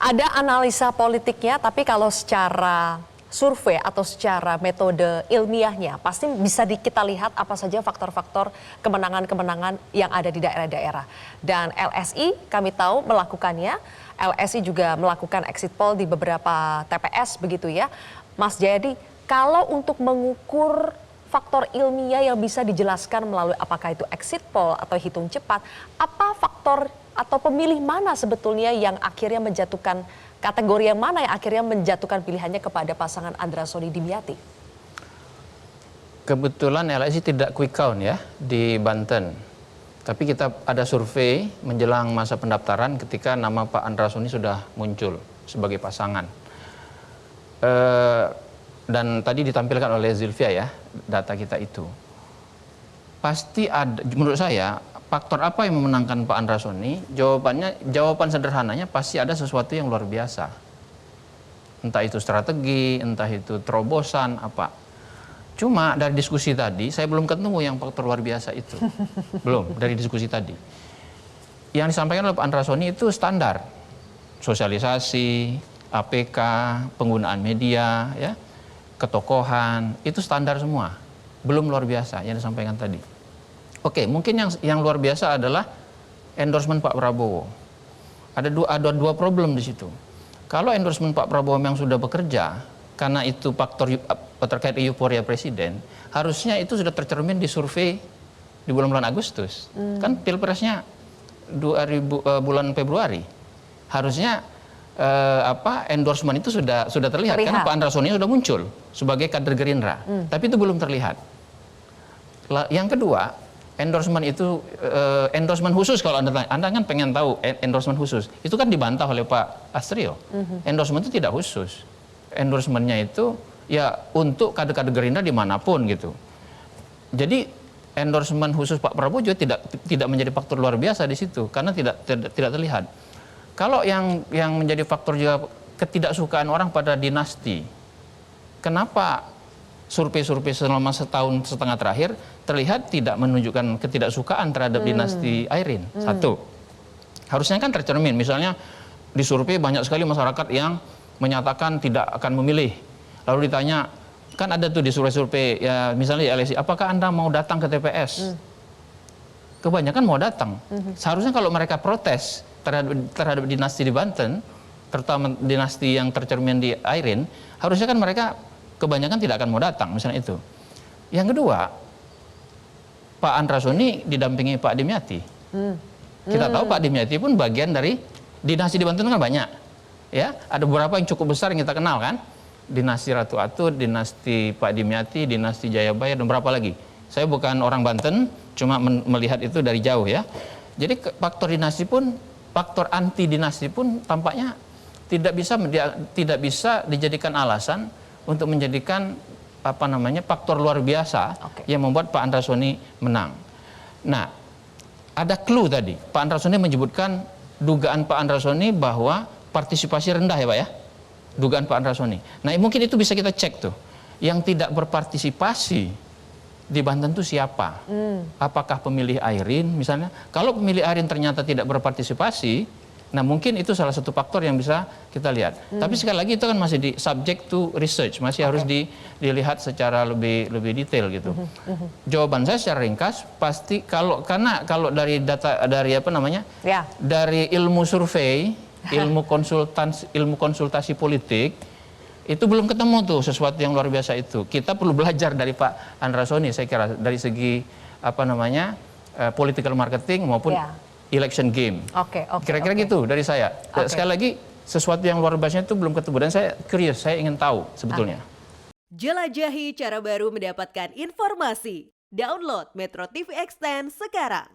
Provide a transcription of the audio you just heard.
Ada analisa politiknya, tapi kalau secara survei atau secara metode ilmiahnya pasti bisa kita lihat apa saja faktor-faktor kemenangan-kemenangan yang ada di daerah-daerah. Dan LSI kami tahu melakukannya, LSI juga melakukan exit poll di beberapa TPS begitu ya. Mas Jayadi, kalau untuk mengukur faktor ilmiah yang bisa dijelaskan melalui apakah itu exit poll atau hitung cepat, apa faktor atau pemilih mana sebetulnya yang akhirnya menjatuhkan, kategori yang mana yang akhirnya menjatuhkan pilihannya kepada pasangan Andra Sony Dimyati? Kebetulan LSI tidak quick count ya di Banten. Tapi kita ada survei menjelang masa pendaftaran ketika nama Pak Andra Sony sudah muncul sebagai pasangan. Dan tadi ditampilkan oleh Zilvia ya, data kita itu. Pasti ada, menurut saya, faktor apa yang memenangkan Pak Andra Sony? Jawaban sederhananya pasti ada sesuatu yang luar biasa. Entah itu strategi, entah itu terobosan, apa. Cuma dari diskusi tadi, saya belum ketemu yang faktor luar biasa itu. Belum, dari diskusi tadi. Yang disampaikan oleh Pak Andra Sony itu standar. Sosialisasi, APK, penggunaan media, ya, ketokohan, itu standar semua. Belum luar biasa yang disampaikan tadi. Oke, mungkin yang luar biasa adalah endorsement Pak Prabowo. Ada dua problem di situ. Kalau endorsement Pak Prabowo yang sudah bekerja, karena itu faktor terkait euforia presiden, harusnya itu sudah tercermin di survei di bulan Agustus. Kan pilpresnya bulan Februari. Harusnya endorsement itu sudah terlihat karena Pak Andra Sony sudah muncul sebagai kader Gerindra. Tapi itu belum terlihat. Yang kedua, endorsement itu endorsement khusus, kalau Anda kan pengen tahu endorsement khusus. Itu kan dibantah oleh Pak Astrio. Endorsement itu tidak khusus. Endorsementnya itu ya untuk kader-kader Gerindra dimanapun gitu. Jadi endorsement khusus Pak Prabowo juga tidak menjadi faktor luar biasa di situ karena tidak terlihat. Kalau yang menjadi faktor juga ketidaksukaan orang pada dinasti. Kenapa survei-survei selama setahun setengah terakhir terlihat tidak menunjukkan ketidaksukaan terhadap dinasti Airin? Satu, harusnya kan tercermin. Misalnya di survei banyak sekali masyarakat yang menyatakan tidak akan memilih. Lalu ditanya, kan ada tuh di survei-survei, ya misalnya di LSI, apakah Anda mau datang ke TPS? Kebanyakan mau datang. Seharusnya kalau mereka protes terhadap dinasti di Banten, terutama dinasti yang tercermin di Airin, harusnya kan mereka kebanyakan tidak akan mau datang, misalnya itu. Yang kedua, Pak Andra Sony didampingi Pak Dimyati. Kita tahu Pak Dimyati pun bagian dari dinasti di Banten kan banyak. Ya, ada beberapa yang cukup besar yang kita kenal kan. Dinasti Ratu Atut, dinasti Pak Dimyati, dinasti Jayabaya, dan berapa lagi. Saya bukan orang Banten, cuma melihat itu dari jauh ya. Jadi faktor dinasti pun, faktor anti dinasti pun tampaknya tidak bisa dijadikan alasan untuk menjadikan faktor luar biasa yang membuat Pak Andra Sony menang. Nah, ada clue tadi. Pak Andra Sony menyebutkan dugaan Pak Andra Sony bahwa partisipasi rendah ya Pak ya. Dugaan Pak Andra Sony. Nah, mungkin itu bisa kita cek tuh. Yang tidak berpartisipasi di Banten itu siapa? Apakah pemilih Airin misalnya? Kalau pemilih Airin ternyata tidak berpartisipasi, nah mungkin itu salah satu faktor yang bisa kita lihat. Tapi sekali lagi itu kan masih di subject to research, masih harus dilihat secara lebih detail gitu. Jawaban saya secara ringkas pasti kalau dari data dari dari ilmu survei, ilmu konsultasi politik itu belum ketemu tuh sesuatu yang luar biasa itu. Kita perlu belajar dari Pak Andra Sony saya kira dari segi political marketing maupun election game. Kira-kira gitu dari saya. Sekali lagi sesuatu yang luar biasa itu belum ketemu dan saya curious, saya ingin tahu sebetulnya. Jelajahi cara baru mendapatkan informasi. Download Metro TV Extend sekarang.